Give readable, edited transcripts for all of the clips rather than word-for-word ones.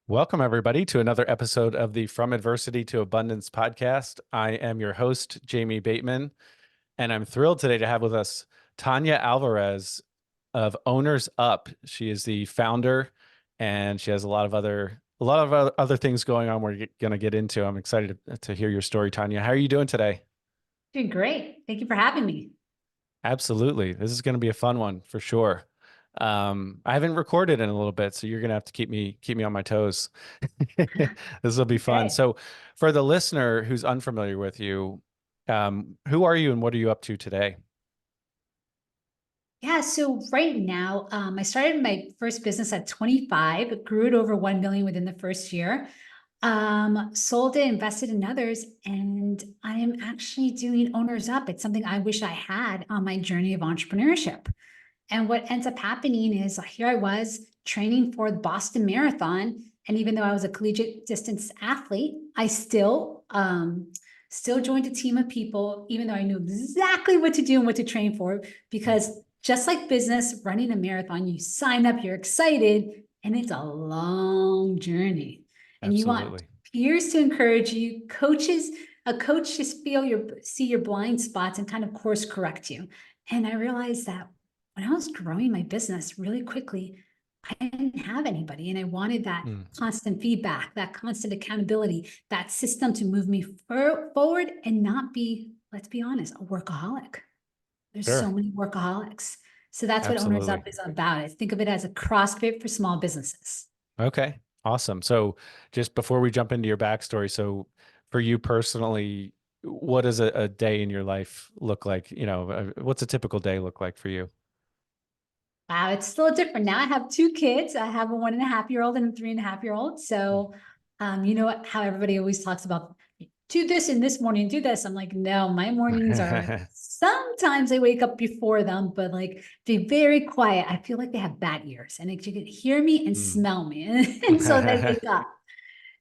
Welcome, everybody, to another episode of the From Adversity to Abundance podcast. I am your host, Jamie Bateman, and I'm thrilled today to have with us Tanya Alvarez of Owners Up. She is the founder, and she has a lot of other things going on we're going to get into. I'm excited to hear your story, Tanya. How are you doing today? Doing great. Thank you for having me. Absolutely. This is going to be a fun one for sure. I haven't recorded in a little bit, so you're gonna have to keep me on my toes. This will be fun. Okay. So for the listener who's unfamiliar with you, who are you and what are you up to today? Yeah, so right now, I started my first business at 25, grew it over 1 million within the first year, sold it, invested in others, and I am actually doing Owners Up. It's something I wish I had on my journey of entrepreneurship. And what ends up happening is here I was training for the Boston Marathon. And even though I was a collegiate distance athlete, I still joined a team of people, even though I knew exactly what to do and what to train for, because just like business, running a marathon, you sign up, you're excited, and it's a long journey. And you want Absolutely. peers to encourage you, a coach to see your blind spots and kind of course correct you. And I realized that when I was growing my business really quickly, I didn't have anybody. And I wanted that constant feedback, that constant accountability, that system to move me forward and not be, let's be honest, a workaholic. There's so Sure. many workaholics. So that's what Owners Up Absolutely. is about. Think of it as a CrossFit for small businesses. Okay. Awesome. So just before we jump into your backstory, so for you personally, what does a day in your life look like? What's a typical day look like for you? Wow, it's still different. Now I have two kids. I have a 1.5-year-old and a 3.5-year-old. So, you know what, how everybody always talks about do this in this morning, do this. I'm like, no, my mornings are sometimes I wake up before them, but like be very quiet. I feel like they have bat ears and you can hear me and Mm. smell me. And so they wake up.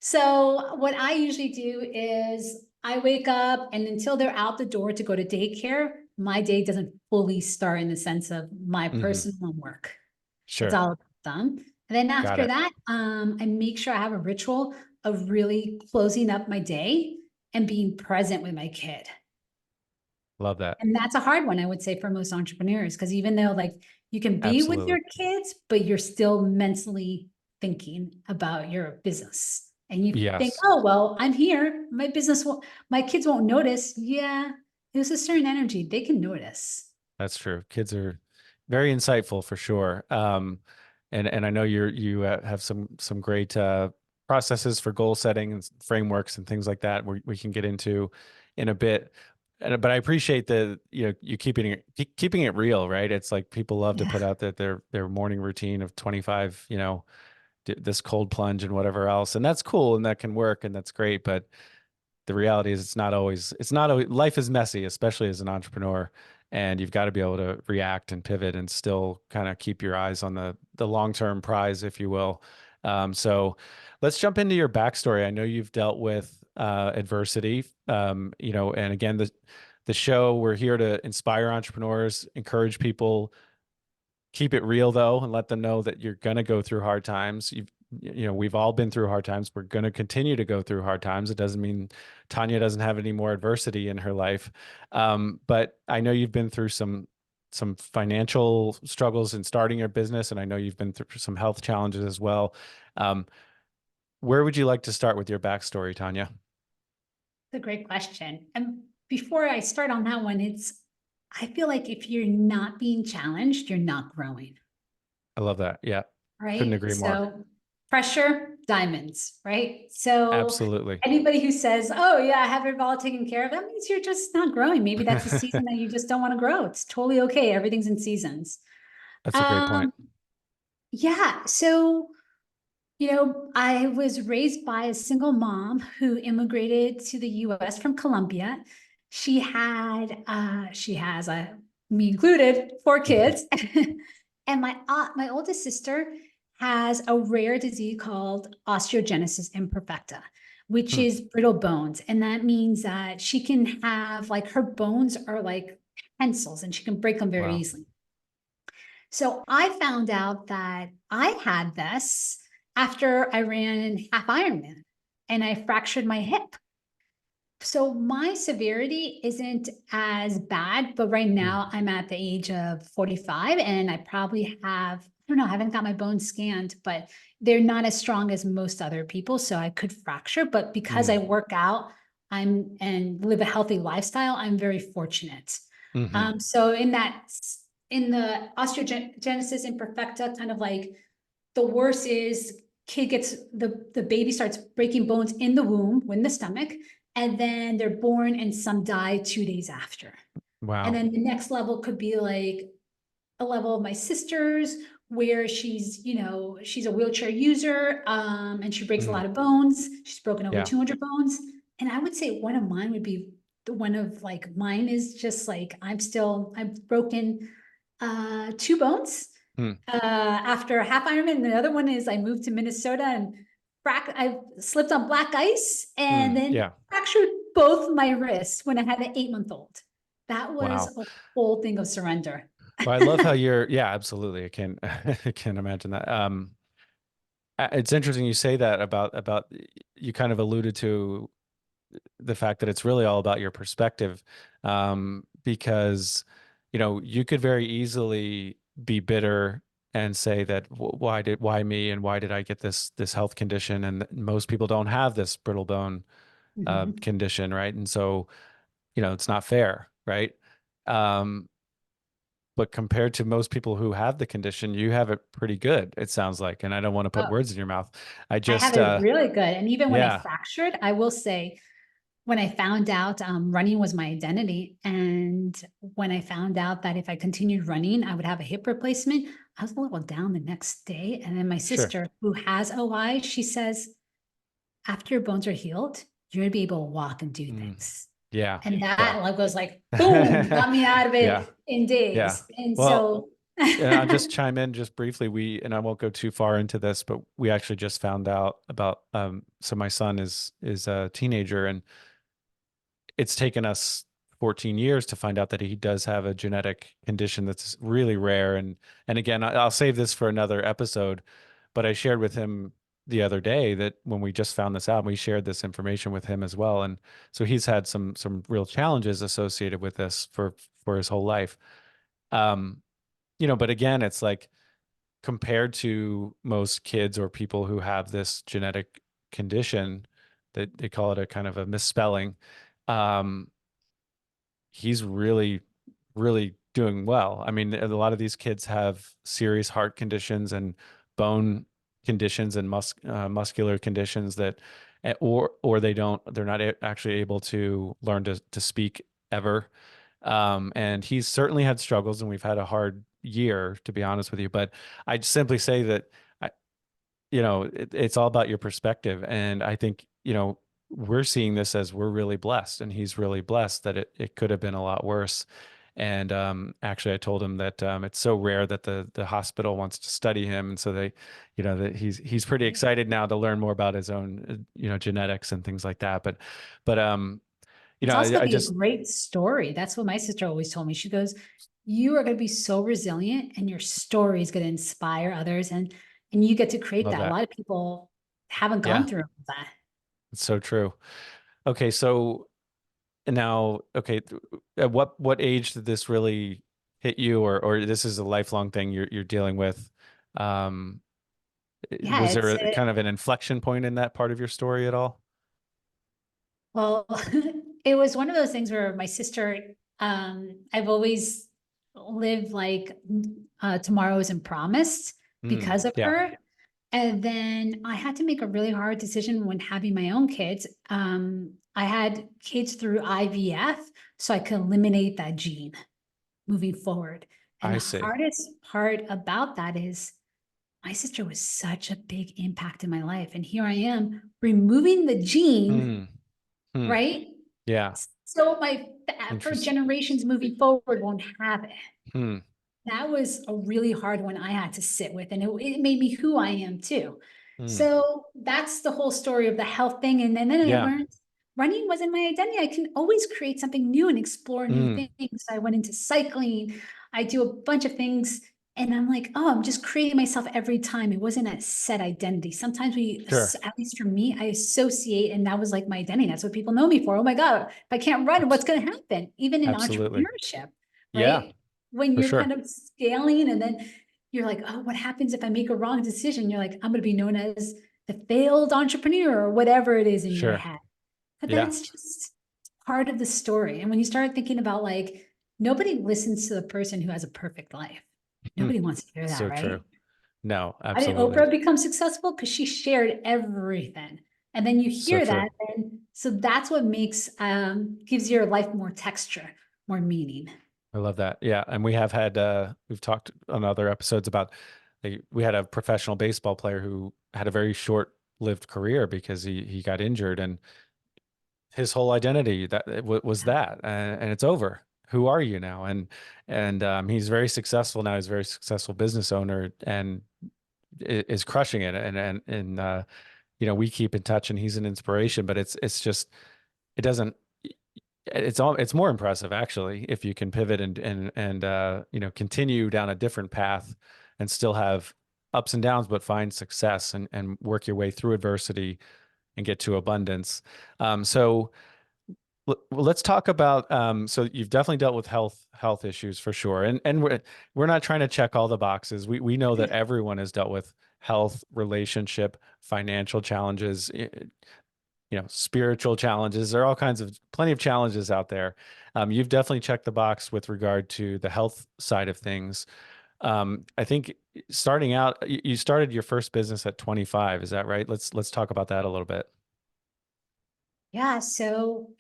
So what I usually do is I wake up and until they're out the door to go to daycare, my day doesn't fully start in the sense of my Hmm. personal homework. It's Sure. all about them. And then Got after it. that, I make sure I have a ritual of really closing up my day and being present with my kid. Love that. And that's a hard one, I would say, for most entrepreneurs, because even though like you can be with Absolutely. your kids, but you're still mentally thinking about your business. And you think, Yes. oh, well, I'm here. My kids won't notice. Yeah, there's a certain energy. They can notice. That's true. Kids are very insightful for sure. And I know you have some great processes for goal setting and frameworks and things like that we can get into in a bit. But I appreciate you keeping it real, right? It's like people love to Yeah. put out that their morning routine of 25, this cold plunge and whatever else, and that's cool and that can work and that's great. But the reality is it's not always life is messy, especially as an entrepreneur, and you've got to be able to react and pivot and still kind of keep your eyes on the long-term prize, if you will. So let's jump into your backstory. I know you've dealt with adversity, and again, the show, we're here to inspire entrepreneurs, encourage people. Keep it real though, and let them know that you're going to go through hard times. We've all been through hard times. We're going to continue to go through hard times. It doesn't mean Tanya doesn't have any more adversity in her life. But I know you've been through some financial struggles in starting your business, and I know you've been through some health challenges as well. Um, where would you like to start with your backstory, Tanya? It's a great question. And before I start on that one, I feel like if you're not being challenged, you're not growing, I love that. Yeah, couldn't right? agree more. So pressure, diamonds, right? So Absolutely. anybody who says, oh yeah, I have it all taken care of, that means you're just not growing. Maybe that's a season that you just don't want to grow. It's totally okay. Everything's in seasons. That's a great point. Um, yeah. So I was raised by a single mom who immigrated to the US from Colombia. She has me included, 4 kids. And my oldest sister has a rare disease called osteogenesis imperfecta, which Hmm. is brittle bones. And that means that she can have like her bones are like pencils and she can break them very Wow. easily. So I found out that I had this after I ran half Ironman and I fractured my hip. So my severity isn't as bad, but right Mm, now I'm at the age of 45 and I probably have, I don't know, I haven't got my bones scanned, but they're not as strong as most other people. So I could fracture, but because I mm, work out, and live a healthy lifestyle, I'm very fortunate. hmm. So in the osteogenesis imperfecta, kind of like the worst is kid gets the baby starts breaking bones in the womb, in the stomach, and then they're born and some die 2 days after. And Wow. then the next level could be like a level of my sister's where she's a wheelchair user, and she breaks a Mm, lot of bones. She's broken over yeah. 200 bones. And I would say one of mine would be the one of like mine is just like I've broken 2 bones Mm, after a half Ironman. And the other one is I moved to Minnesota and I slipped on black ice and then yeah. fractured both my wrists when I had an 8-month-old. That was Wow. a whole thing of surrender. Well, I love how you're, yeah, absolutely. I can, I can imagine that. It's interesting you say that about you kind of alluded to the fact that it's really all about your perspective, because you could very easily be bitter and say that why me and why did I get this health condition, and most people don't have this brittle bone Mhm. condition, right? And so it's not fair, right? um, but compared to most people who have the condition, you have it pretty good, it sounds like. And I don't want to put Oh, words in your mouth. I I have just it really good. And even when I yeah, fractured, I will say, when I found out running was my identity, and when I found out that if I continued running, I would have a hip replacement, I was a little down the next day. And then my sure. sister, who has OI, she says, after your bones are healed, you're gonna be able to walk and do Mm, things. yeah, And yeah. that like was like, boom, got me out of Yeah, it in yeah. days. And Well, so I'll just chime in just briefly. And I won't go too far into this, but we actually just found out about, so my son is a teenager, and it's taken us 14 years to find out that he does have a genetic condition that's really rare. And again, I'll save this for another episode, but I shared with him the other day that when we just found this out, we shared this information with him as well. And so he's had some real challenges associated with this for his whole life. Um, but again, it's like, compared to most kids or people who have this genetic condition, that they call it a kind of a misspelling. Um, he's really, really doing well. I mean, a lot of these kids have serious heart conditions and bone conditions and muscular conditions that, or they're not actually able to learn to speak ever. And he's certainly had struggles, and we've had a hard year, to be honest with you. But I'd simply say that it's all about your perspective. And I think, we're seeing this as we're really blessed, and he's really blessed that it could have been a lot worse. And actually, I told him that it's so rare that the hospital wants to study him, and so they, that he's pretty excited now to learn more about his own, genetics and things like that. But it's also I gonna be a just great story. That's what my sister always told me. She goes, you are gonna be so resilient and your story is gonna inspire others, and you get to create love that. A that. lot of people haven't gone Yeah, through that. it's so true. Okay, so now, okay, at what age did this really hit you, or this is a lifelong thing you're dealing with? Um, Yeah, was there a kind of an inflection point in that part of your story at all? well, it was one of those things where my sister, I've always lived like tomorrow isn't promised Mm, because of yeah, her. And then I had to make a really hard decision when having my own kids. I had kids through IVF, so I could eliminate that gene moving forward. And I the see. hardest part about that is my sister was such a big impact in my life. And here I am removing the gene, Hmm. Hmm. right? Yeah. So my for Interesting. generations moving forward won't have it. Hmm. That was a really hard one I had to sit with, and it made me who I am too. Hmm. So that's the whole story of the health thing. And then I Yeah. learned running wasn't my identity. I can always create something new and explore new Hmm. things. I went into cycling. I do a bunch of things. And I'm like, oh, I'm just creating myself every time. It wasn't a set identity. Sometimes Sure. at least for me, I associate, and that was like my identity. That's what people know me for. Oh my God, if I can't run, what's Abs- going to happen? Even in Absolutely. entrepreneurship, Yeah, right? When for you're sure. kind of scaling and then you're like, oh, what happens if I make a wrong decision? You're like, I'm going to be known as the failed entrepreneur or whatever it is in your Sure. head. But Yeah. that's just part of the story. And when you start thinking about like, nobody listens to the person who has a perfect life. Hmm. Nobody wants to hear that, So right? true. No, Why did absolutely. Oprah become successful? Because she shared everything. And then you So hear true. that, and so that's what makes gives your life more texture, more meaning. I love that. Yeah. And we have had, we've talked on other episodes about, we had a professional baseball player who had a very short-lived career because he got injured, and his whole identity was that, and it's over. Who are you now? And he's very successful now. He's a very successful business owner and is crushing it. And we keep in touch, and he's an inspiration. But it's just it doesn't. It's more impressive actually if you can pivot and continue down a different path and still have ups and downs, but find success and work your way through adversity and get to abundance. So let's talk about so you've definitely dealt with health issues for sure, and we're not trying to check all the boxes. We know that everyone has dealt with health, relationship, financial challenges, spiritual challenges. There are all kinds of plenty of challenges out there. You've definitely checked the box with regard to the health side of things. I think starting out, you started your first business at 25, is that right? Let's talk about that a little bit. Yeah, so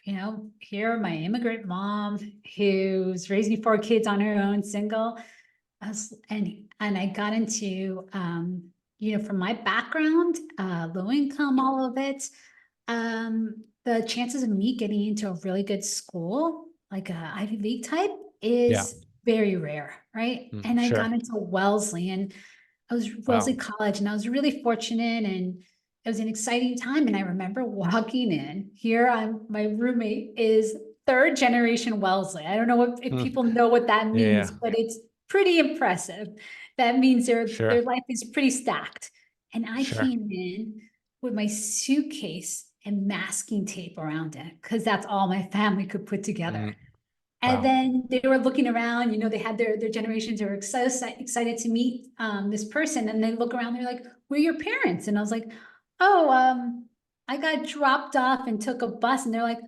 here my immigrant mom who's raising four kids on her own, single, and I got into from my background, low income, all of it. The chances of me getting into a really good school, like a Ivy League type, Yeah. is very rare, right? And I Sure. got into Wellesley, and I was Wellesley Wow. College, and I was really fortunate, and it was an exciting time. And I remember walking in here. My roommate is third generation Wellesley. I don't know if Hmm. people know what that Yeah, means, yeah. but it's pretty impressive. That means their Sure. life is pretty stacked. And I Sure. came in with my suitcase and masking tape around it because that's all my family could put together. Mm, And wow. then they were looking around, they had their generations. They were excited to meet this person. And they look around, they're like, "We're your parents." And I was like, "Oh, I got dropped off and took a bus." And they're like,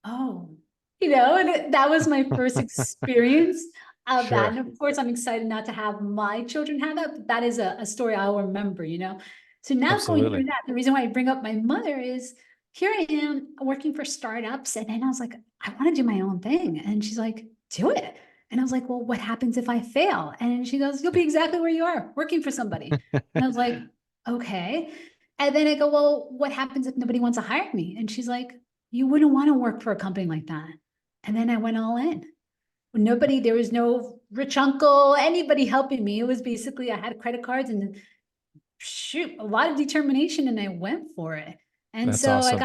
"Oh," and that was my first experience of that. Sure. And of course, I'm excited not to have my children have that, but that is a story I'll remember. So now going through Absolutely. that, the reason why I bring up my mother is here I am working for startups. And then I was like, I want to do my own thing. And she's like, do it. And I was like, well, what happens if I fail? And she goes, you'll be exactly where you are, working for somebody. And I was like, okay. And then I go, well, what happens if nobody wants to hire me? And she's like, you wouldn't want to work for a company like that. And then I went all in. There was no rich uncle, anybody helping me. It was basically I had credit cards and shoot, a lot of determination, and I went for it. And That's so awesome.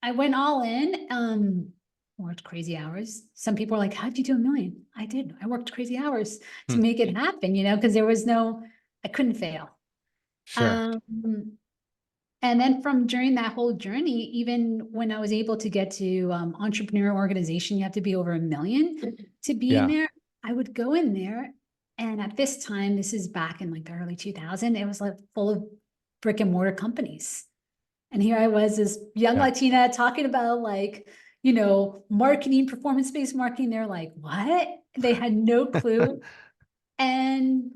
I went all in, worked crazy hours. Some people are like, how'd you do a million? I did. I worked crazy hours to Hmm. make it happen, because I couldn't fail. Sure. Um, and then from during that whole journey, even when I was able to get to entrepreneur organization, you have to be over 1 million to be in Yeah. there. I would go in there. And at this time, this is back in like the early 2000, it was like full of brick and mortar companies. And here I was, this young Yeah. Latina talking about like, marketing, performance-based marketing. They're like, what? They had no clue. And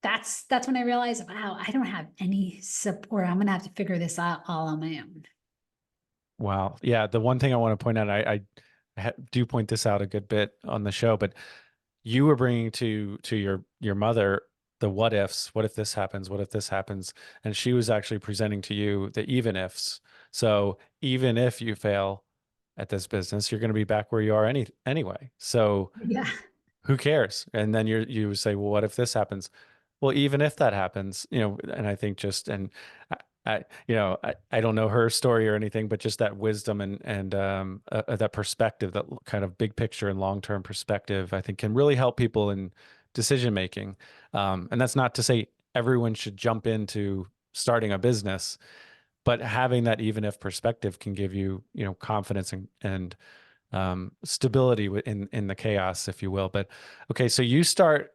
that's when I realized, wow, I don't have any support. I'm gonna have to figure this out all on my own. Wow. Yeah. The one thing I want to point out, I do point this out a good bit on the show, but you were bringing to your mother the what ifs. What if this happens? What if this happens? And she was actually presenting to you the even ifs. So even if you fail at this business, you're going to be back where you are anyway. So Yeah. who cares? And then you say, well, what if this happens? Well, even if that happens, and I think I don't know her story or anything, but just that wisdom and that perspective, that kind of big picture and long-term perspective, I think can really help people in decision making. And that's not to say everyone should jump into starting a business, but having that even if perspective can give you, confidence and stability in the chaos, if you will. But okay, so you start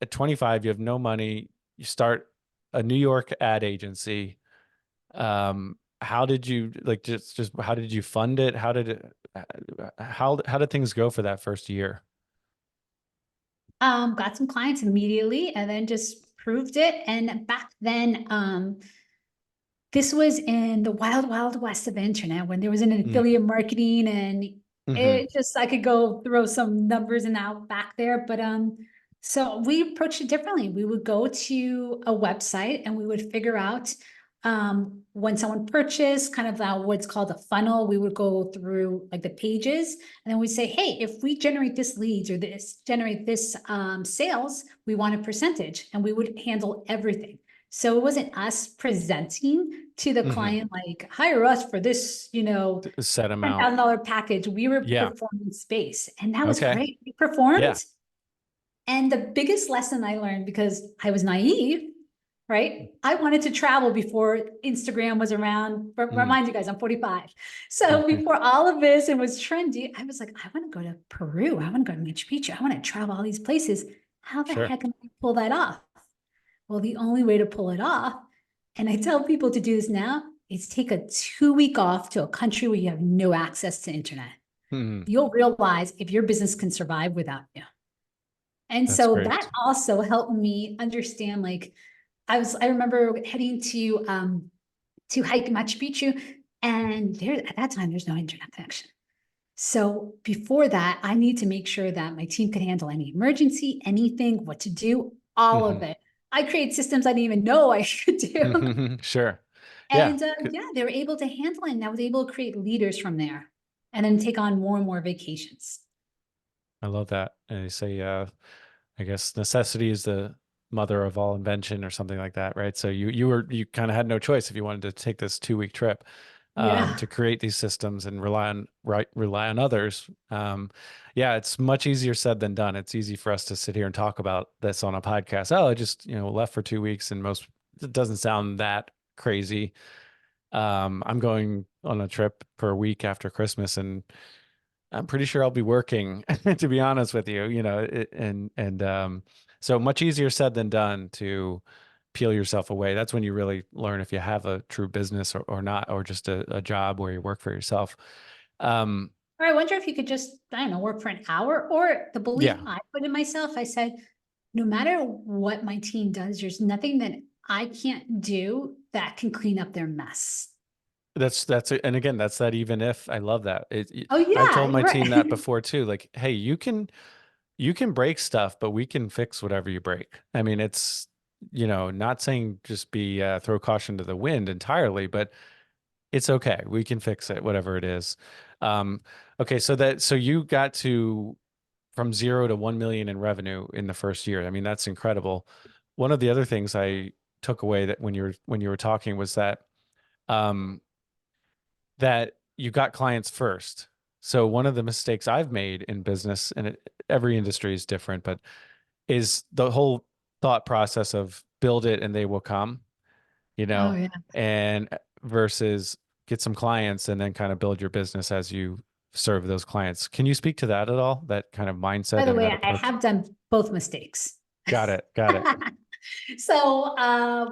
at 25, you have no money, you start a New York ad agency. How did you like just how did you fund it? How did things go for that first year? Got some clients immediately and then just proved it. And back then, this was in the wild, wild west of the internet when there was an Mm. affiliate marketing and Hmm. it just, I could go throw some numbers and out back there. But so we approached it differently. We would go to a website and we would figure out when someone purchased kind of what's called a funnel. We would go through like the pages and then we'd say, hey, if we generate this leads or generate this sales, we want a percentage, and we would handle everything. So it wasn't us presenting to the Hmm. client, like, hire us for this, Set amount. $10,000 package. We were Yeah. performing space, and that was Okay. great. We performed. Yeah. And the biggest lesson I learned, because I was naive, right? I wanted to travel before Instagram was around. Mm. Remind you guys, I'm 45. So Hmm. before all of this and was trendy, I was like, I want to go to Peru. I want to go to Machu Picchu. I want to travel all these places. How the Sure. heck can I pull that off? Well, the only way to pull it off, and I tell people to do this now, is take a 2-week off to a country where you have no access to internet. Hmm. You'll realize if your business can survive without you. And That's so that great. also helped me understand, like, I remember heading to hike Machu Picchu, and there at that time there's no internet connection. So before that, I need to make sure that my team could handle any emergency, anything, what to do, all Hmm. of it. I create systems I didn't even know I could do. Sure. Yeah. And yeah, they were able to handle it. And I was able to create leaders from there and then take on more and more vacations. I love that. And they say, I guess necessity is the mother of all invention or something like that, right? So you kind of had no choice if you wanted to take this 2 week trip Yeah. to create these systems and rely on others. Yeah, it's much easier said than done. It's easy for us to sit here and talk about this on a podcast. Oh, I just left for 2 weeks, and it doesn't sound that crazy. I'm going on a trip for a week after Christmas, and I'm pretty sure I'll be working, to be honest with you, so much easier said than done to peel yourself away. That's when you really learn if you have a true business or not, or just a job where you work for yourself. Um, Or I wonder if you could just, I don't know, work for an hour. Or the belief yeah, I put in myself, I said, no matter what my team does, there's nothing that I can't do that can clean up their mess. and again, that's that even if. I love that. Oh I've told yeah, my team that right. before too. Like, hey, you can break stuff, but we can fix whatever you break. I mean, it's not saying just be throw caution to the wind entirely, but it's okay. We can fix it, whatever it is. Um, okay, so you got to from 0 to 1 million in revenue in the first year. I mean, that's incredible. One of the other things I took away that when you were talking was um, that you got clients first. So one of the mistakes I've made in business, and every industry is different, but is the whole thought process of build it and they will come, you Oh know, yeah. and versus get some clients and then kind of build your business as you serve those clients. Can you speak to that at all? That kind of By mindset the and way, that I approach? have done both mistakes. Got it. Got it. So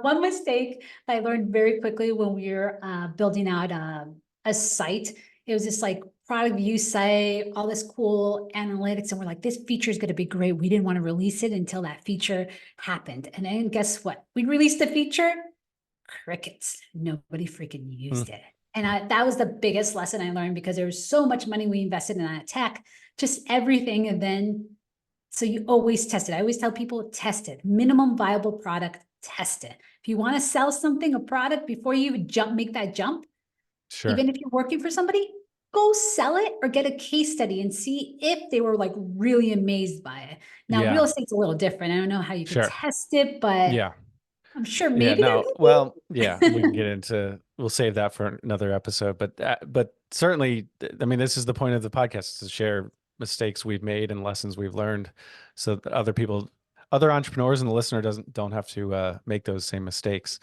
one mistake that I learned very quickly when we were building out a site, it was this like product view site, all this cool analytics, and we're like, this feature is going to be great. We didn't want to release it until that feature happened. And then guess what? We released the feature, crickets. Nobody freaking Hmm. used it. And that was the biggest lesson I learned, because there was so much money we invested in that tech, just everything. And then so you always test it. I always tell people, test it. Minimum viable product, test it. If you want to sell something, a product, before you make that jump, Sure. even if you're working for somebody, go sell it or get a case study and see if they were like really amazed by it. Now, Yeah. real estate's a little different. I don't know how you could Sure. test it, but Yeah. I'm sure Yeah, maybe there no, could well, yeah, we can be. get into, we'll save that for another episode, but certainly, I mean, this is the point of the podcast, is to share mistakes we've made and lessons we've learned so that other people other entrepreneurs and the listener don't have to make those same mistakes.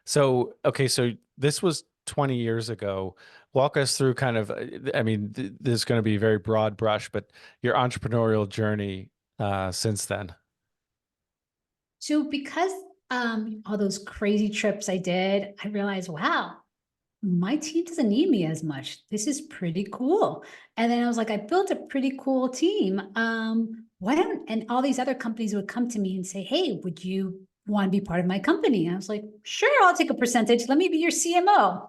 So, okay, so this was 20 years ago. Walk us through kind of, I mean, this is going to be very broad brush, but your entrepreneurial journey since then. So because all those crazy trips I did, I realized, wow, my team doesn't need me as much. This is pretty cool. And then I was like, I built a pretty cool team. Why don't, and all these other companies would come to me and say, hey, would you want to be part of my company? And I was like, sure, I'll take a percentage. Let me be your CMO.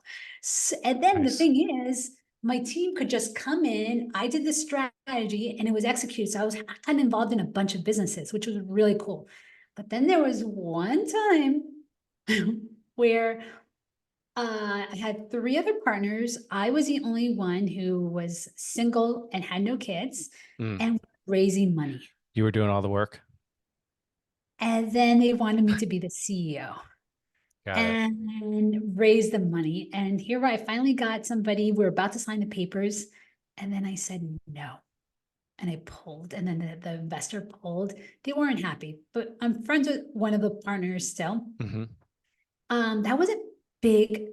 And then the Nice. thing is, my team could just come in. I did the strategy and it was executed. So I was kind of involved in a bunch of businesses, which was really cool. But then there was one time where I had three other partners. I was the only one who was single and had no kids Mm. and raising money. You were doing all the work. And then they wanted me to be the CEO Got it. and raise the money. And here I finally got somebody. We were about to sign the papers. And then I said no. And I pulled. And then the investor pulled. They weren't happy, but I'm friends with one of the partners still. Hmm. That was a big,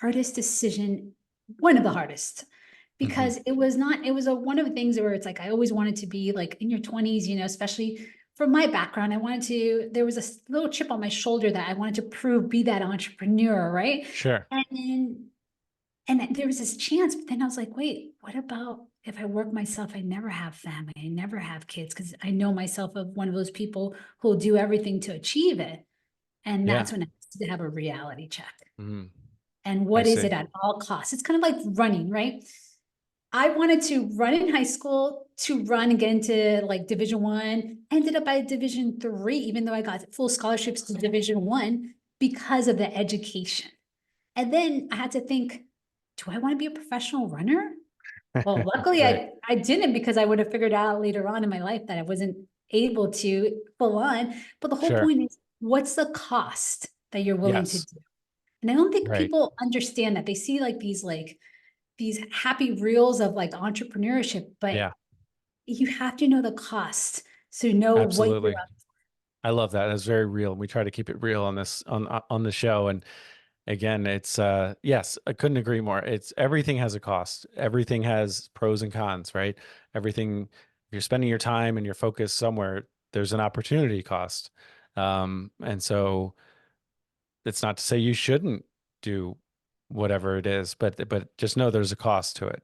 hardest decision, one of the hardest, Hmm. because it was not, it was one of the things where it's like, I always wanted to be like in your 20s, you know, especially from my background, I wanted to, there was a little chip on my shoulder that I wanted to prove, be that entrepreneur, right? Sure. And there was this chance, but then I was like, wait, what about if I work myself? I never have family, I never have kids, because I know myself of one of those people who'll do everything to achieve it. And Yeah. that's when I had to have a reality check. Mm. And I what is see. it at all costs? It's kind of like running, right? I wanted to run in high school, to run and get into like Division 1, ended up at Division 3, even though I got full scholarships to Division 1 because of the education. And then I had to think, do I want to be a professional runner? Well, luckily Right. I didn't, because I would have figured out later on in my life that I wasn't able to full on. But the whole Sure. point is, what's the cost that you're willing to Yes. do? And I don't think Right. people understand that. They see like these happy reels of like entrepreneurship, but Yeah. you have to know the cost to know what you're Absolutely. up. I love that. It's very real. And we try to keep it real on this on the show. And again, it's yes, I couldn't agree more. It's everything has a cost. Everything has pros and cons, right? Everything, if you're spending your time and your focus somewhere, there's an opportunity cost. And so it's not to say you shouldn't do whatever it is, but just know there's a cost to it.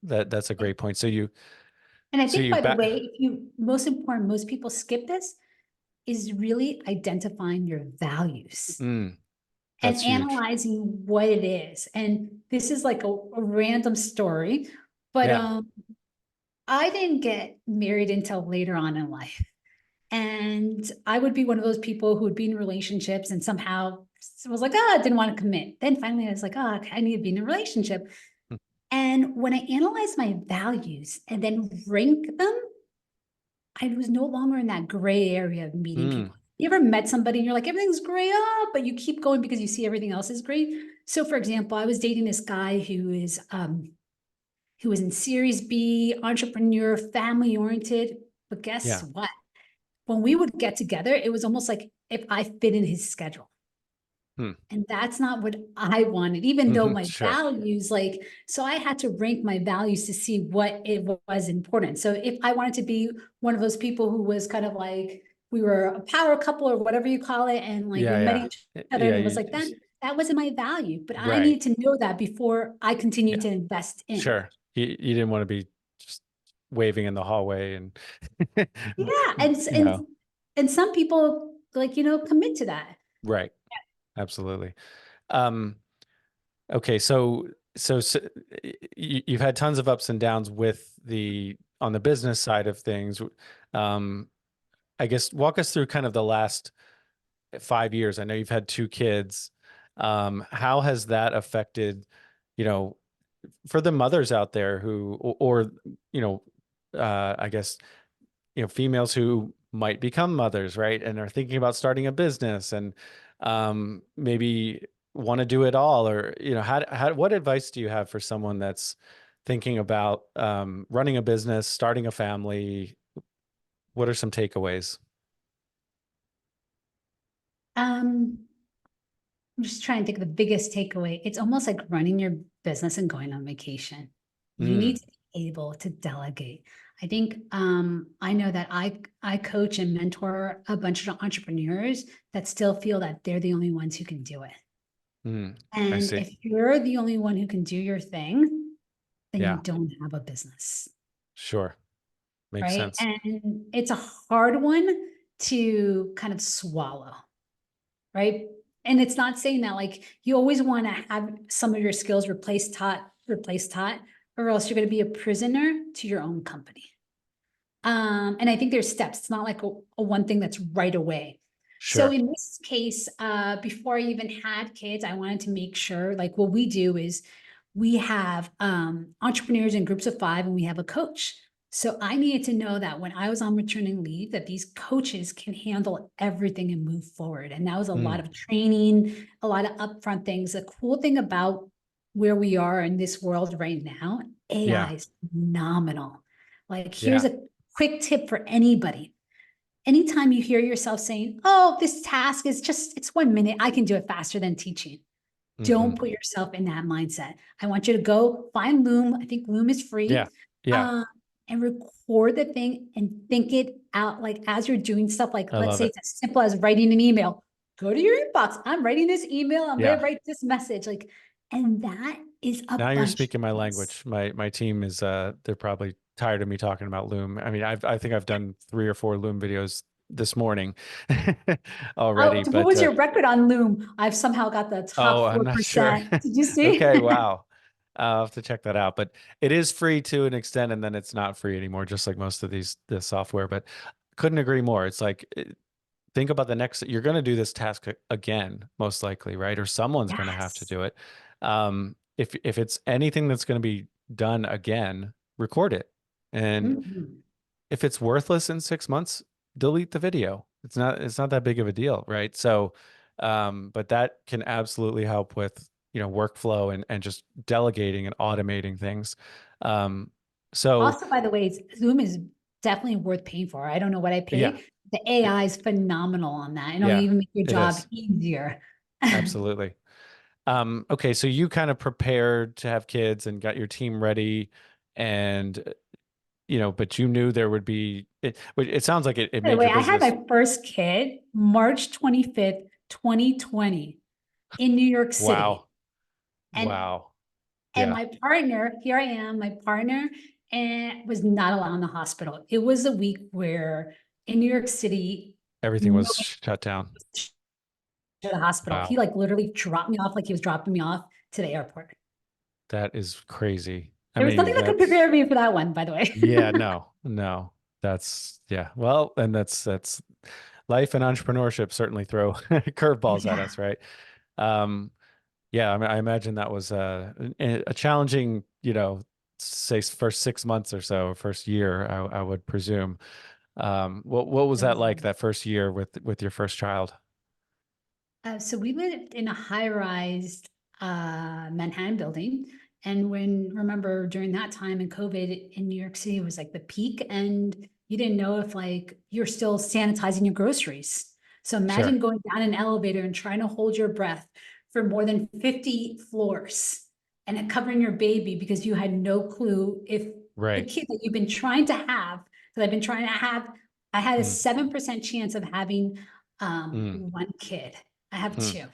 That's a great point. And I So think, you by the back. way, if you, most important, most people skip this, is really identifying your values Mm, and that's huge. analyzing what it is. And this is like a random story, but Yeah. I didn't get married until later on in life. And I would be one of those people who would be in relationships and somehow was like, oh, I didn't want to commit. Then finally I was like, oh, I need to be in a relationship. Mm. And when I analyzed my values and then rank them, I was no longer in that gray area of meeting Mm, people. You ever met somebody and you're like, everything's gray up, but you keep going because you see everything else is great. So for example, I was dating this guy who was in Series B, entrepreneur, family oriented. But guess yeah. what? When we would get together, it was almost like if I fit in his schedule. Hmm. And that's not what I wanted, even though my Sure. values, like, so I had to rank my values to see what it was important. So if I wanted to be one of those people who was kind of like, we were a power couple or whatever you call it, and like we Yeah. met Yeah. each other Yeah. and it was like that, that wasn't my value. But I Right. needed to know that before I continued Yeah. to invest in. Sure. You didn't want to be just waving in the hallway and, Yeah. And, you know, and some people like, commit to that. right. Absolutely. Um, okay. So you've had tons of ups and downs with on the business side of things. Um, I guess walk us through kind of the last 5 years. I know you've had two kids. How has that affected, you know, for the mothers out there who, or you know, I guess, females who might become mothers, right? And are thinking about starting a business and maybe want to do it all, or, what advice do you have for someone that's thinking about running a business, starting a family? What are some takeaways? Um, I'm just trying to think of the biggest takeaway. It's almost like running your business and going on vacation. You need Mm, to be able to delegate. I think I know that I coach and mentor a bunch of entrepreneurs that still feel that they're the only ones who can do it. I And see. if you're the only one who can do your thing, then you Yeah, don't have a business, sure. Makes right? sense. And it's a hard one to kind of swallow, right? And it's not saying that like you always want to have some of your skills replace taught, or else you're going to be a prisoner to your own company. And I think there's steps. It's not like a one thing that's right away. So Sure. in this case, before I even had kids, I wanted to make sure like what we do is we have entrepreneurs in groups of 5 and we have a coach. So I needed to know that when I was on maternity leave, that these coaches can handle everything and move forward. And that was a lot Mm, of training, a lot of upfront things. The cool thing about where we are in this world right now, yeah. AI is phenomenal. Like, here's Yeah. a quick tip for anybody. Anytime you hear yourself saying, oh, this task is just, it's 1 minute, I can do it faster than teaching. Don't Hmm. put yourself in that mindset. I want you to go find Loom. I think Loom is Yeah. free. Yeah. Um, and record the thing and think it out like as you're doing stuff. Like, I let's love say it. it's as simple as writing an email. Go to your inbox. I'm writing this email. I'm going Yeah. to write this message. Like, and that is a Now you're bunch speaking my of things. language. My team is they're probably tired of me talking about Loom. I mean, I think I've done 3 or 4 Loom videos this morning Oh, already, what but was your record on Loom? I've somehow got the oh, top I'm not sure. 4%. Did you see? Okay, wow. I'll have to check that out. But it is free to an extent, and then it's not free anymore, just like most of this software. But couldn't agree more. It's like think about the next, you're going to do this task again, most likely, right? Or someone's going to have to Yes. do it. If it's anything that's going to be done again, record it. And Mhm. if it's worthless in 6 months, delete the video. It's not that big of a deal, right? So, but that can absolutely help with, workflow and just delegating and automating things. Um, so Also, by the way, Zoom is definitely worth paying for. I don't know what I yeah, pay. The it- AI is phenomenal on that. It'll yeah, even make your it job is. easier. Absolutely. Okay, so you kind of prepared to have kids and got your team ready and but you knew there would be it sounds like it By the made way, your I had business. my first kid March 25th, 2020 in New York City. Wow. And Wow. and Yeah. my partner, here I am, my partner, and was not allowed in the hospital. It was a week where in New York City, Everything was nobody shut down. was to the hospital. He Wow. like literally dropped me off like he was dropping me off to the airport. That is crazy. I There was mean, nothing that could prepare me for that one, by the way. yeah, no, no. That's yeah. Well, and that's life and entrepreneurship certainly throw curveballs at Yeah. us, right? Um, yeah, I mean, I imagine that was a challenging, say first 6 months or so, first year, I would presume. What was that like that first year with your first child? So we lived in a high-rise Manhattan building. And remember during that time in COVID in New York City, it was like the peak, and you didn't know if like you're still sanitizing your groceries. So Sure. imagine going down an elevator and trying to hold your breath for more than 50 floors and it covering your baby because you had no clue if the Right. kid that you've been trying to have, because I've been trying to have, I had a Mm, 7% chance of having mm, one kid. I have mm. 2.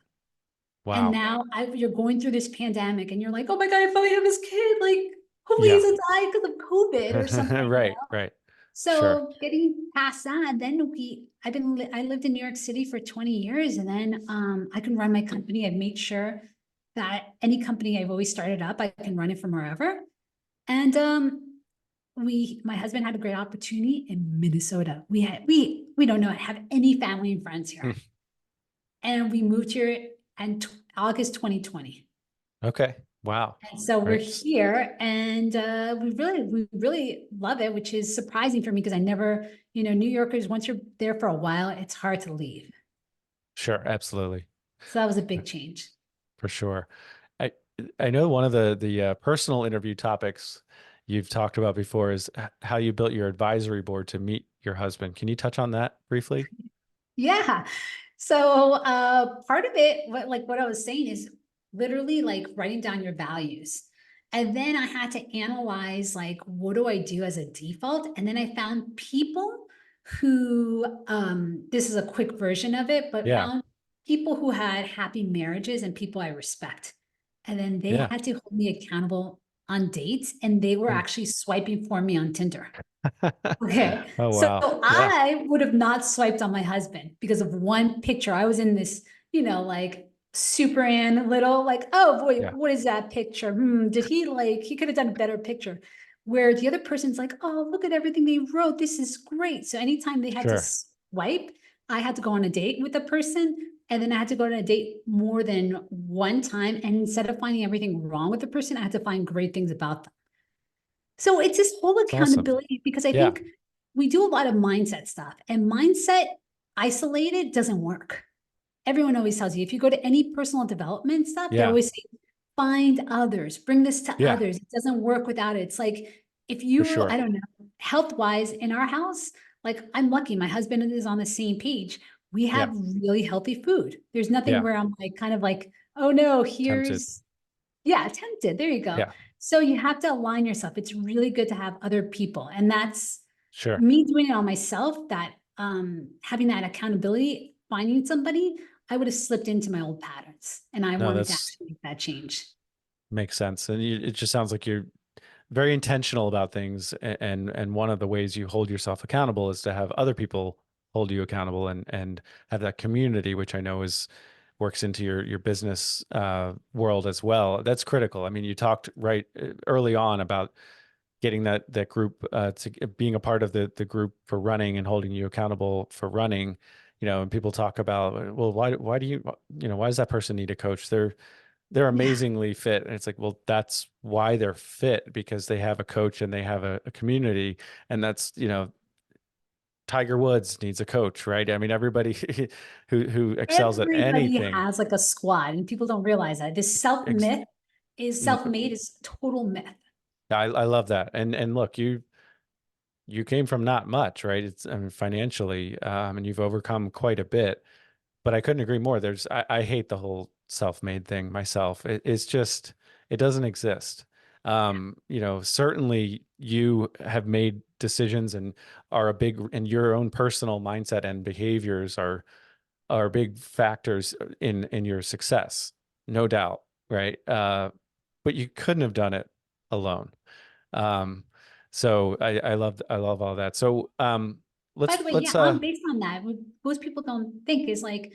And Wow. now you're going through this pandemic and you're like, oh my God, I finally have this kid. Like, hopefully he Yeah. doesn't die because of COVID or something, Right. Right. Sure. So getting past that, then I lived in New York City for 20 years and then I can run my company. I've made sure that any company I've always started up, I can run it from wherever. And my husband had a great opportunity in Minnesota. We don't know, have any family and friends here. Hmm. And we moved here in August 2020. Okay. Wow. And so we're Right. here and we really love it, which is surprising for me because I never, New Yorkers, once you're there for a while, it's hard to leave. Sure. Absolutely. So that was a big change. For sure. I I know one of the personal interview topics you've talked about before is how you built your advisory board to meet your husband. Can you touch on that briefly? Yeah. So part of it, what I was saying is literally like writing down your values. And then I had to analyze like what do I do as a default? And then I found people who this is a quick version of it, but Yeah. found people who had happy marriages and people I respect. And then they Yeah. had to hold me accountable on dates, and they were Hmm. actually swiping for me on Tinder. Okay. Oh, So wow. Yeah. I would have not swiped on my husband because of one picture. I was in this, like super in little, like, oh boy, Yeah. what is that picture? Did he could have done a better picture. Where the other person's like, oh, look at everything they wrote. This is great. So anytime they had to Sure. swipe, I had to go on a date with the person. And then I had to go on a date more than one time. And instead of finding everything wrong with the person, I had to find great things about them. So it's this whole It's awesome. accountability because I Yeah. think we do a lot of mindset stuff, and mindset isolated doesn't work. Everyone always tells you if you go to any personal development stuff, they Yeah. always say, find others, bring this to Yeah. others. It doesn't work without it. It's like if For you, I sure. don't know, health wise in our house, like I'm lucky, my husband is on the same page. We Yeah. have really healthy food. There's nothing Yeah. where I'm like, kind of like, oh no, Tempted. here's yeah, tempted. There you go. Yeah. So you have to align yourself. It's really good to have other people. And that's Sure. me doing it on myself, that having that accountability, finding somebody, I would have slipped into my old patterns. And I No, wanted to that's actually make that change. makes sense. And it just sounds like you're very intentional about things. And one of the ways you hold yourself accountable is to have other people hold you accountable and have that community, which I know is works into your business world as well. That's critical. I mean, you talked right early on about getting that group to being a part of the group for running and holding you accountable for running. And people talk about, well, why do why does that person need a coach? They're Yeah. amazingly fit. And it's like, well, that's why they're fit, because they have a coach and they have a community. And that's, Tiger Woods needs a coach, right? I mean, everybody who excels at Everybody anything. has like a squad, and people don't realize that. This self ex- myth is self-made is total myth. I love that. And look, you came from not much, right? It's, I mean, financially, and you've overcome quite a bit. But I couldn't agree more. I hate the whole self-made thing myself. It's just, it doesn't exist. Certainly you have made decisions and are and your own personal mindset and behaviors are big factors in your success, no doubt, right? But you couldn't have done it alone. Um, so I love all that. So By let's the way, let's yeah, on based on that, what most people don't think is like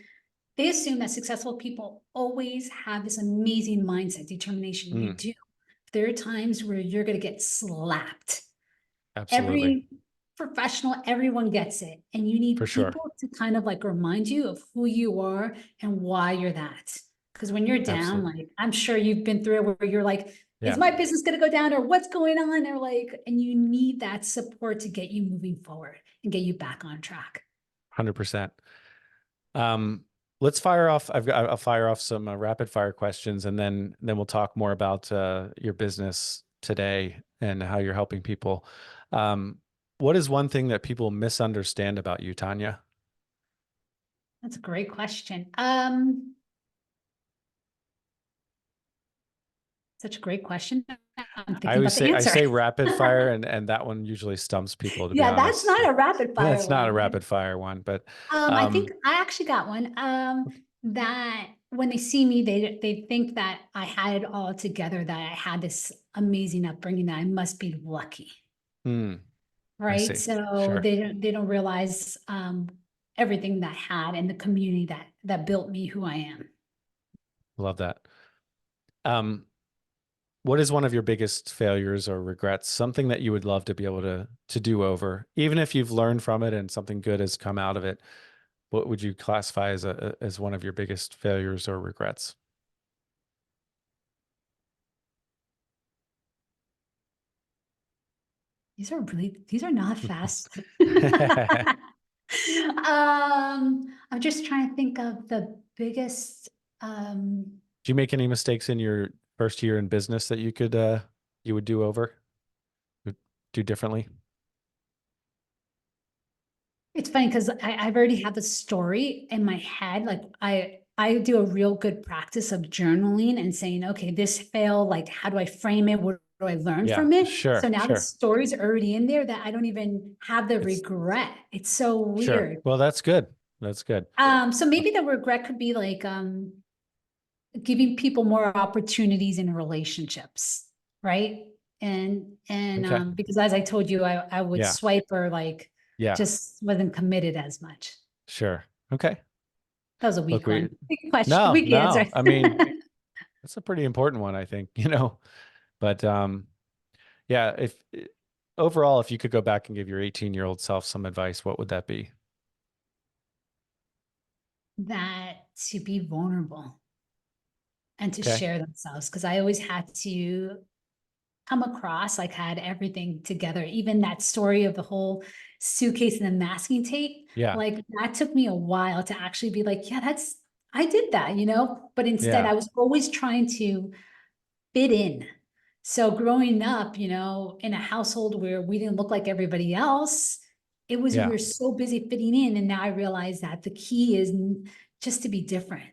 they assume that successful people always have this amazing mindset, determination. You mm, do. There are times where you're going to get slapped. absolutely, Every professional, everyone gets it. And you need for sure. people to kind of like remind you of who you are and why you're that. Because when you're down, Absolutely. like I'm sure you've been through it where you're like, is Yeah. my business going to go down or what's going on? Or like, and you need that support to get you moving forward and get you back on track. 100%. Um, let's fire off. I'll fire off some rapid fire questions, and then we'll talk more about your business today and how you're helping people. Um, what is one thing that people misunderstand about you, Tanya? That's a great question. Such a great question. I'm I thinking always about the say I answer. say rapid fire, and that one usually stumps people, to be Yeah, that's honest. not a rapid fire That's not a one. rapid fire one, but I think um, I actually got one. That when they see me, they think that I had it all together, that I had this amazing upbringing, that I must be lucky, hmm, I right? see. So Sure. they don't realize everything that I had and the community that built me who I am. Love that. Um, what is one of your biggest failures or regrets? Something that you would love to be able to do over, even if you've learned from it and something good has come out of it. What would you classify as one of your biggest failures or regrets? These are not fast. I'm just trying to think of the biggest. Um, Do you make any mistakes in your first year in business that you would do over, would do differently? It's funny because I've already had the story in my head. Like I do a real good practice of journaling and saying, okay, this failed. Like, how do I frame it? What do I learn Yeah, from it? So sure, now the sure. story's already in there that I don't even have the It's regret. It's so sure. weird. Well, that's good. That's good. So maybe the regret could be like giving people more opportunities in relationships, right? And Okay. because as I told you, I would Yeah. swipe or like Yeah. just wasn't committed as much. Sure. Okay. That was a Look, weak one. Weak question, no, weak answer. no. I mean, that's a pretty important one, I think, but, yeah, overall, if you could go back and give your 18-year-old self some advice, what would that be? That to be vulnerable and to Okay. share themselves. Cause I always had to come across like I had everything together. Even that story of the whole suitcase and the masking tape, Yeah. like that took me a while to actually be like, yeah, I did that, but instead Yeah. I was always trying to fit in. So growing up, in a household where we didn't look like everybody else, we Yeah. were so busy fitting in. And now I realize that the key is just to be different.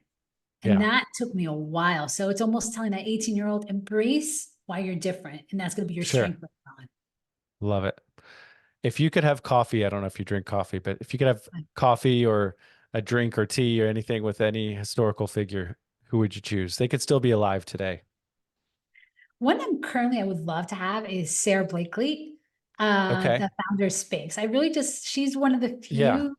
And Yeah. that took me a while. So it's almost telling that 18-year-old embrace why you're different. And that's going to be your Sure. strength later on. Love it. If you could have coffee, I don't know if you drink coffee, but if you could have coffee or a drink or tea or anything with any historical figure, who would you choose? They could still be alive today. One I would love to have is Sarah Blakely, Okay. the founder of Space. I really she's one of the Yeah. few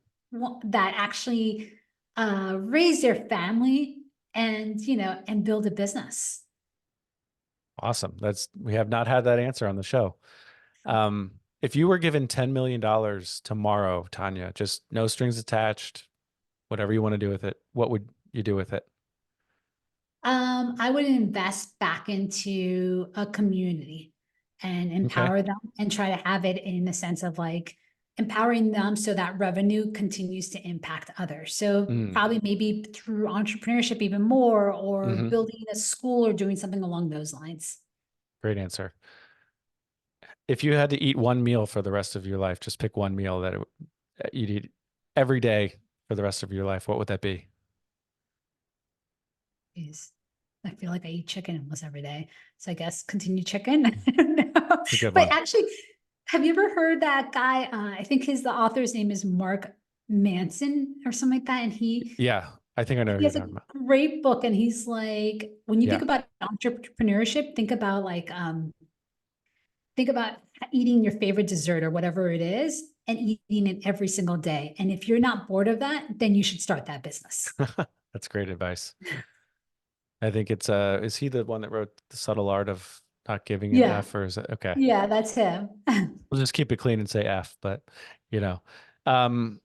that actually raised their family and build a business. Awesome. We have not had that answer on the show. If you were given $10 million tomorrow, Tanya, just no strings attached, whatever you want to do with it, what would you do with it? I would invest back into a community and Okay. empower them and try to have it in the sense of like empowering them so that revenue continues to impact others. So Mm. probably maybe through entrepreneurship even more or Hmm. building a school or doing something along those lines. Great answer. If you had to eat one meal for the rest of your life, just pick one meal that you'd eat every day for the rest of your life, what would that be? Is I feel like I eat chicken almost every day. So I guess continue chicken. I don't know. It's a good But one. actually, have you ever heard that guy? I think the author's name is Mark Manson or something like that. And Yeah, I think I know who he you're has a talking about. great book. And he's like, when you think Yeah. about entrepreneurship, think about eating your favorite dessert or whatever it is and eating it every single day. And if you're not bored of that, then you should start that business. That's great advice. I think is he the one that wrote The Subtle Art of Not Giving an Yeah. F, or is it okay? Yeah, that's him. We'll just keep it clean and say F, but you know. Um,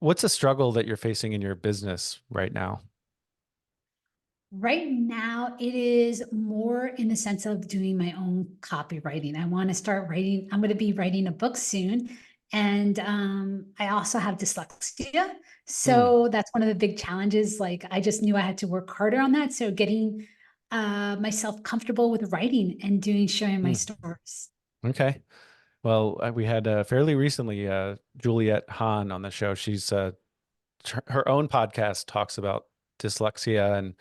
what's a struggle that you're facing in your business right now? Right now, it is more in the sense of doing my own copywriting. I want to start writing. I'm going to be writing a book soon. And I also have dyslexia. Hmm. So that's one of the big challenges. Like I just knew I had to work harder on that. So getting myself comfortable with writing and sharing my Hmm. stories. Okay. Well, we had fairly recently Juliet Hahn on the show. She's her own podcast talks about dyslexia and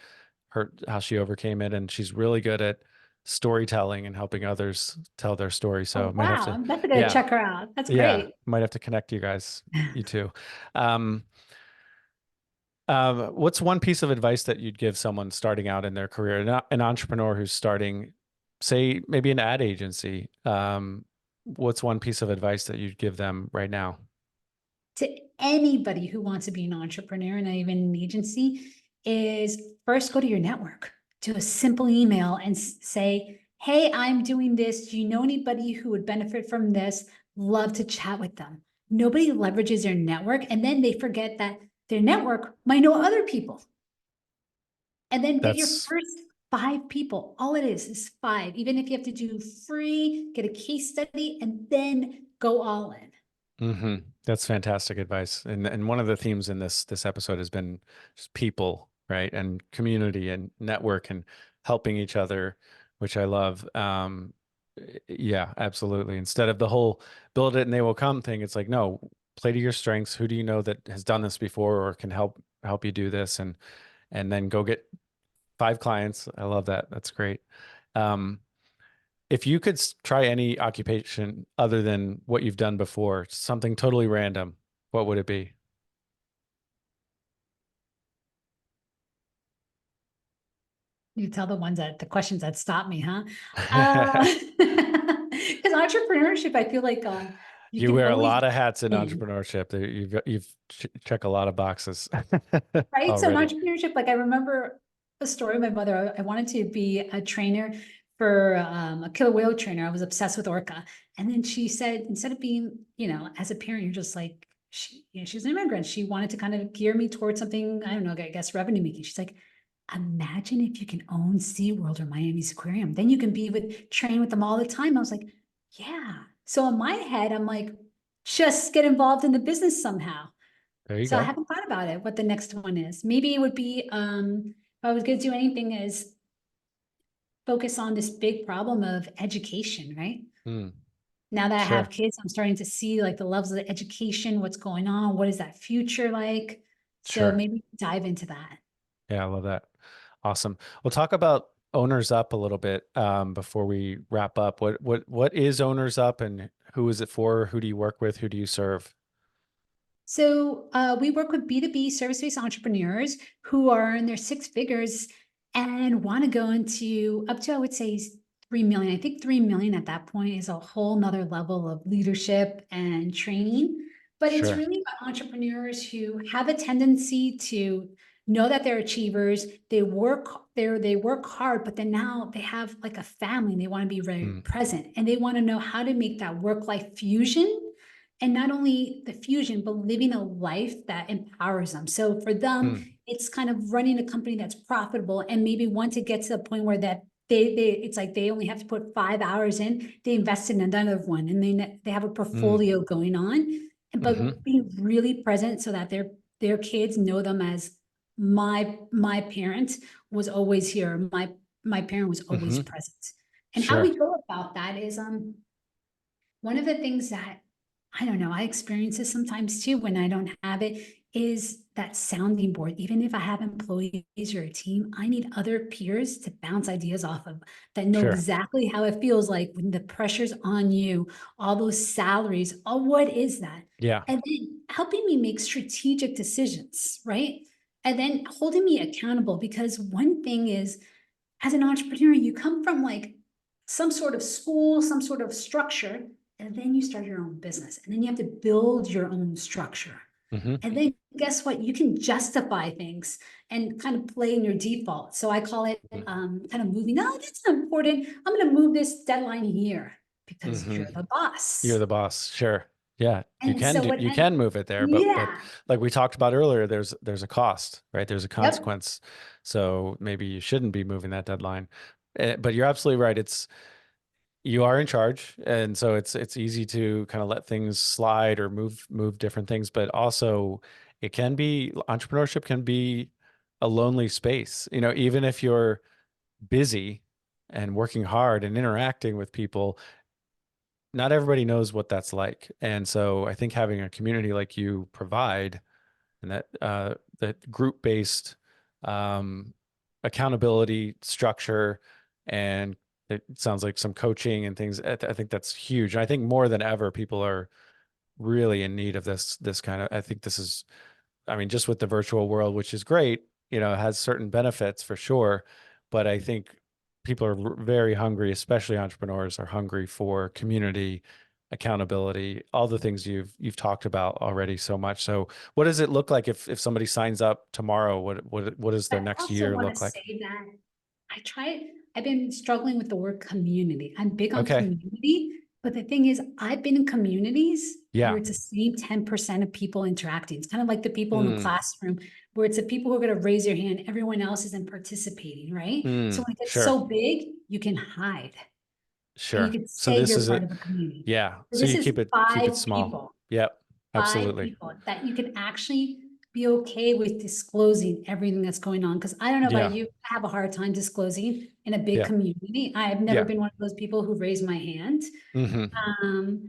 how she overcame it, and she's really good at storytelling and helping others tell their story. So Oh, I might have wow. to, I'm definitely going to yeah, check her out. That's yeah, great. might have to connect you guys, you two. Um, what's one piece of advice that you'd give someone starting out in their career, an entrepreneur who's starting, say, maybe an ad agency? What's one piece of advice that you'd give them right now? To anybody who wants to be an entrepreneur and even an agency is first go to your network, do a simple email and say, hey, I'm doing this. Do you know anybody who would benefit from this? Love to chat with them. Nobody leverages their network and then they forget that their network might know other people. And then get your That's first 5 people. All it is 5. Even if you have to do free, get a case study, and then go all in. hmm That's fantastic advice. And one of the themes in this episode has been just people, right? And community and network and helping each other, which I love. Yeah, absolutely. Instead of the whole build it and they will come thing, it's like, no, play to your strengths. Who do you know that has done this before or can help you do this, and then go get 5 clients. I love that. That's great. Um, if you could try any occupation other than what you've done before, something totally random, what would it be? You tell the questions that stop me, huh? Because entrepreneurship, I feel like you You can wear a always lot of hats in win, entrepreneurship. You've check a lot of boxes right? So in already. entrepreneurship, like I remember a story of my mother. I wanted to be a trainer for a killer whale trainer. I was obsessed with orca, and then she said instead of being, as a parent, you're just like she's an immigrant. She wanted to kind of gear me towards something. I don't know. I guess revenue making. She's like, imagine if you can own SeaWorld or Miami's Aquarium, then you can train with them all the time. I was like, yeah. So in my head, I'm like, just get involved in the business somehow. There you So I go. haven't thought about it, what the next one is. Maybe it would be, if I was going to do anything is focus on this big problem of education, right? Hmm. Now that I have Sure. kids, I'm starting to see like the levels of education, what's going on, what is that future like? So Sure. maybe dive into that. Yeah, I love that. Awesome. We'll talk about Owners Up a little bit before we wrap up. What is Owners Up, and who is it for? Who do you work with? Who do you serve? So we work with B2B service-based entrepreneurs who are in their 6 figures and want to go into up to, I would say, 3 million. I think 3 million at that point is a whole nother level of leadership and training. But it's Sure. really about entrepreneurs who have a tendency to know that they're achievers. They work hard, but then now they have like a family and they want to be very Hmm. present and they want to know how to make that work-life fusion, and not only the fusion, but living a life that empowers them. So for them, Hmm. it's kind of running a company that's profitable, and maybe once it gets to the point where that it's like they only have to put 5 hours in, they invest in another one, and they have a Hmm. portfolio going on, Hmm. but being really present so that their kids know them as my parent was always here. My parent was always Hmm. present. And how Sure. we go about that is one of the things that I don't know, I experience this sometimes too when I don't have it, is that sounding board. Even if I have employees or a team, I need other peers to bounce ideas off of that know Sure. exactly how it feels like when the pressure's on you, all those salaries, what is that? Yeah. And then helping me make strategic decisions, right? And then holding me accountable, because one thing is, as an entrepreneur, you come from like some sort of school, some sort of structure, and then you start your own business. And then you have to build your own structure. Hmm. And then guess what? You can justify things and kind of play in your default. So I call it kind of moving. No, that's not important. I'm going to move this deadline here because Hmm. you're the You're boss. the boss. Sure. Yeah. And so You can move it there, but yeah, like we talked about earlier, there's a cost, right? There's a yep. consequence. So maybe you shouldn't be moving that deadline. But you're absolutely right. You are in charge, and so it's easy to kind of let things slide or move different things, but also entrepreneurship can be a lonely space. Even if you're busy and working hard and interacting with people, not everybody knows what that's like. And so I think having a community like you provide, and that group-based um, accountability structure, and it sounds like some coaching and things. I think that's huge. And I think more than ever, people are really in need of this kind of. I think this is, I mean, just with the virtual world, which is great, it has certain benefits for sure. But I think people are very hungry, especially entrepreneurs are hungry for community, accountability, all the things you've talked about already so much. So what does it look like if somebody signs up tomorrow? What does I their next also year want to look like? say that I've been struggling with the word community. I'm big on Okay. community, but the thing is, I've been in communities where Yeah. it's the same 10% of people interacting. It's kind of like the people in the Mm, classroom where it's the people who are going to raise their hand, everyone else isn't participating, right? So when it gets sure. so big, you can hide and you Sure. can So say this you're is part it. of a community. Yeah. So So this you is keep it small. Yep. five Absolutely. people that you can actually be okay with disclosing everything that's going on. Because I don't know about Yeah. you, I have a hard time disclosing in a big Yeah. community. I have never Yeah. been one of those people who raise my hand. Hmm.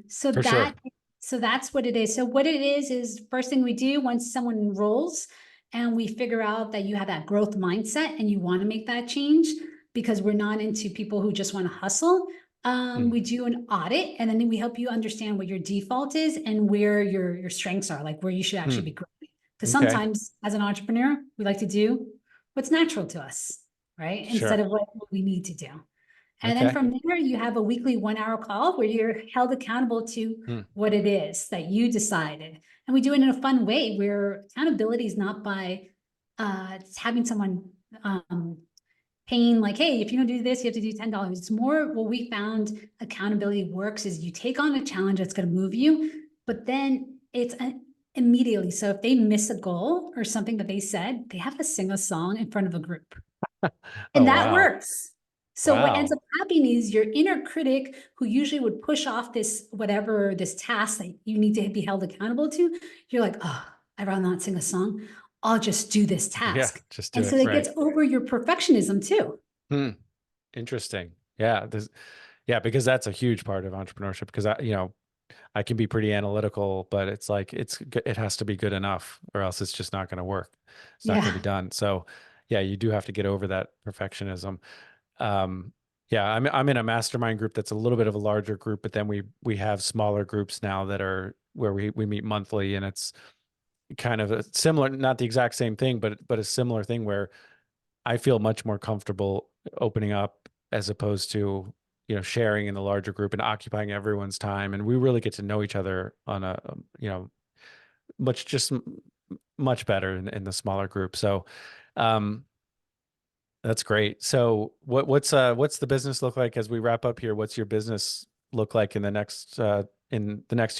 So For sure. that So that's what it is. So what it is first thing we do once someone enrolls and we figure out that you have that growth mindset and you want to make that change, because we're not into people who just want to hustle. Mm. We do an audit, and then we help you understand what your default is and where your strengths are, like where you should actually be Mm. growing. Because Okay. sometimes as an entrepreneur, we like to do what's natural to us, right? Instead Sure. of what we need to do. And then Okay. from there, you have a weekly 1 hour call where you're held accountable to Mm. what it is that you decided. And we do it in a fun way where accountability is not by having someone paying like, hey, if you don't do this, you have to do $10. It's more what we found accountability works is you take on a challenge that's going to move you, but then it's immediately. So if they miss a goal or something that they said, they have to sing a song in front of a group. Oh, And that wow. works. So what ends Wow. up happening is your inner critic, who usually would push off this, whatever, this task that you need to be held accountable to, you're like, oh, I'd rather not sing a song. I'll just do this Yeah. task. Just do And so it. it Right. gets over your perfectionism too. Hmm. Interesting. Yeah. Yeah, because that's a huge part of entrepreneurship because I can be pretty analytical, but it's like it has to be good enough or else it's just not going to work. It's not going to be Yeah. done. So yeah, you do have to get over that perfectionism. Um, yeah, I'm in a mastermind group that's a little bit of a larger group, but then we have smaller groups now that are where we meet monthly, and it's kind of a similar, not the exact same thing, but a similar thing where I feel much more comfortable opening up as opposed to, sharing in the larger group and occupying everyone's time. And we really get to know each other on a, much, just much better in the smaller group. So, um, that's great. So what's the business look like as we wrap up here? What's your business look like in the next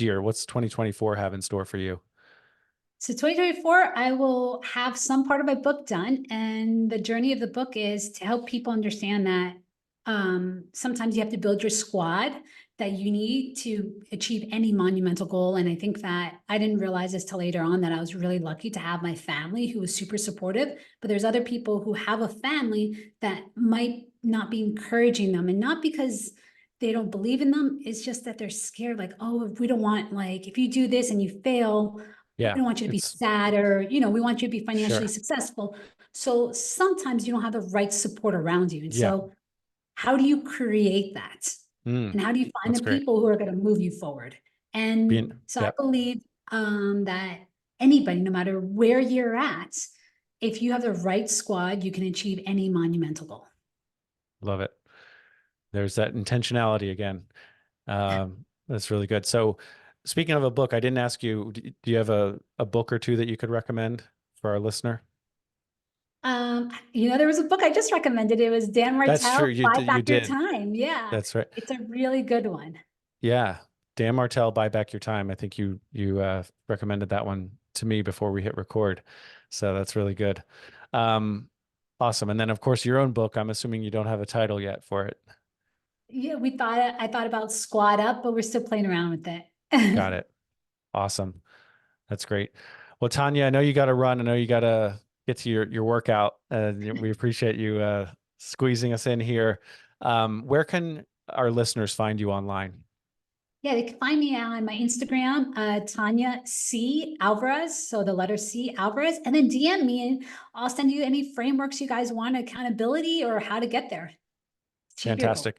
year? What's 2024 have in store for you? So 2024, I will have some part of my book done. And the journey of the book is to help people understand that sometimes you have to build your squad that you need to achieve any monumental goal. And I think that I didn't realize this till later on that I was really lucky to have my family who was super supportive. But there's other people who have a family that might not be encouraging them, and not because they don't believe in them. It's just that they're scared, like, oh, if we don't want, like, if you do this and you fail, we Yeah, don't want you to be it's sad, or, we want you to be financially sure. successful. So sometimes you don't have the right support around you. And Yeah. so how do you create that? Mm, And how do you find that's the great. people who are going to move you forward? And so I Yep. believe that anybody, no matter where you're at, if you have the right squad, you can achieve any monumental goal. Love it. There's that intentionality again. That's really good. So, speaking of a book, I didn't ask you, do you have a book or two that you could recommend for our listener? There was a book I just recommended. It was Dan That's true. Martell, Buy You Back Your did. Time. Yeah, That's right. it's a really good one. Yeah. Dan Martell, Buy Back Your Time. I think you recommended that one to me before we hit record. So that's really good. Um, awesome. And then of course your own book. I'm assuming you don't have a title yet for it. Yeah, I thought about Squad Up, but we're still playing around with Got it. it. Awesome. That's great. Well, Tanya, I know you got to run. I know you got to get to your workout. We appreciate you squeezing us in here. Where can our listeners find you online? Yeah, they can find me on my Instagram, Tanya C Alvarez. So the letter C Alvarez, and then DM me and I'll send you any frameworks you guys want, accountability, or how to get there. Achieve your goal. Fantastic.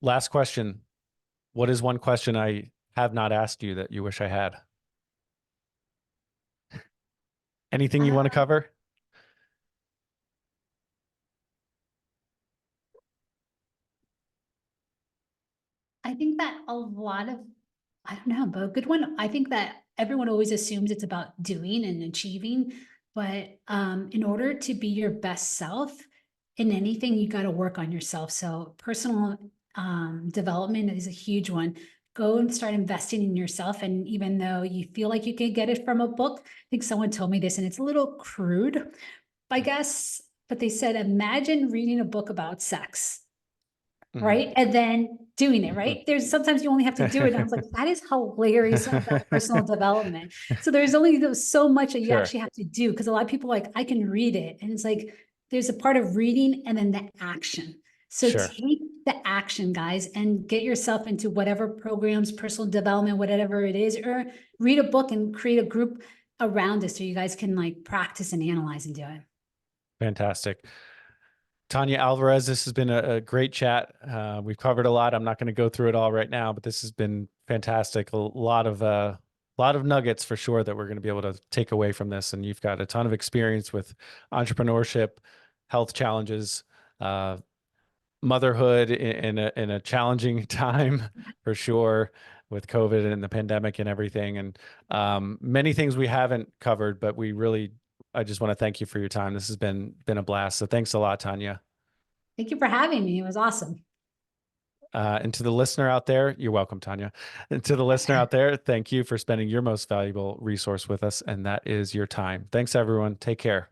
Last question. What is one question I have not asked you that you wish I had? Anything you want to Uh, cover? I think that a lot of, I don't know, but a good one. I think that everyone always assumes it's about doing and achieving, but in order to be your best self in anything, you got to work on yourself. So personal development is a huge one. Go and start investing in yourself. And even though you feel like you can get it from a book, I think someone told me this, and it's a little crude, I guess, but they said, imagine reading a book about sex, Mhm. right? And then doing it, right? There's sometimes you only have to do it. And I was like, that is hilarious about personal development. So there's only so much that you Sure. actually have to do, because a lot of people are like, I can read it. And it's like, there's a part of reading and then the action. So Sure. take the action, guys, and get yourself into whatever programs, personal development, whatever it is, or read a book and create a group around it so you guys can like practice and analyze and do it. Fantastic. Tanya Alvarez, this has been a great chat. We've covered a lot. I'm not going to go through it all right now, but this has been fantastic. Lot of nuggets for sure that we're going to be able to take away from this. And you've got a ton of experience with entrepreneurship, health challenges, uh, motherhood in a challenging time for sure with COVID and the pandemic and everything, and many things we haven't covered, but I just want to thank you for your time. This has been a blast. So thanks a lot, Tanya. Thank you for having me. It was awesome. And to the listener out there, you're welcome, Tanya. And to the listener out there, thank you for spending your most valuable resource with us, and that is your time. Thanks, everyone. Take care.